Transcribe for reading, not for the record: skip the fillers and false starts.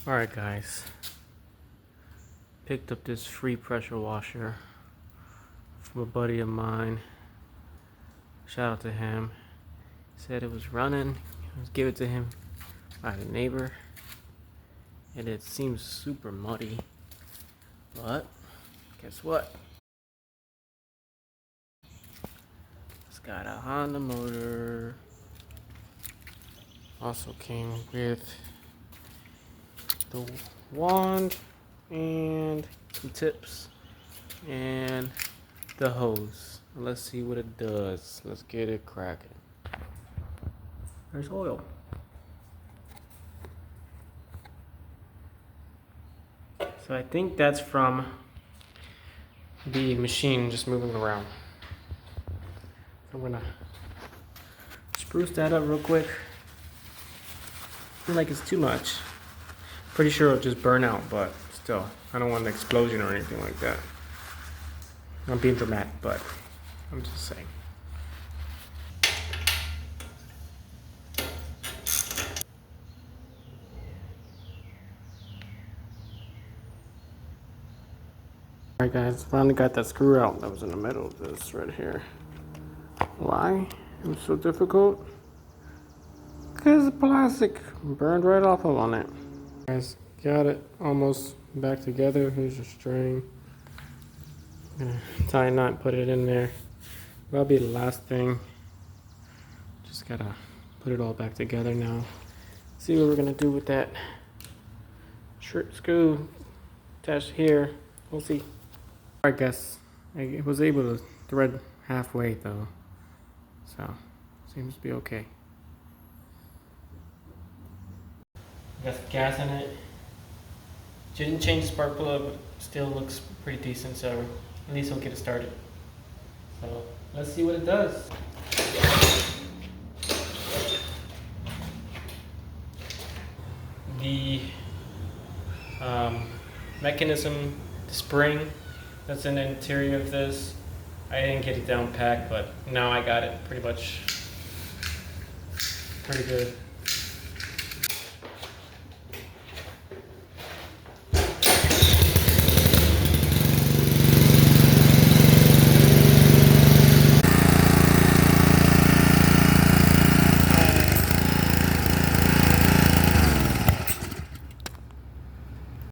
Alright guys, picked up this free pressure washer from a buddy of mine. Shout out to him. Said it was running. I was give it to him by the neighbor. And it seems super muddy. But guess what? It's got a Honda motor. Also came with the wand and some tips and the hose. Let's see what it does. Let's get it cracking. There's oil. So I think that's from the machine just moving around. I'm gonna spruce that up real quick. I feel like it's too much. Pretty sure it'll just burn out, but still, I don't want an explosion or anything like that. I'm being dramatic, but I'm just saying. Alright guys, finally got that screw out that was in the middle of this right here. Why it was so difficult? Because the plastic burned right off of on it. Guys, got it almost back together. Here's your string. Gonna tie a knot, put it in there. That'll be the last thing. Just gotta put it all back together now. See what we're gonna do with that screw attached here. We'll see. Alright guys, I was able to thread halfway though. So, seems to be okay. Got some gas in it. Didn't change the spark plug, but still looks pretty decent, so at least we'll get it started. So let's see what it does. The mechanism, the spring that's in the interior of this, I didn't get it down packed, but now I got it pretty much pretty good.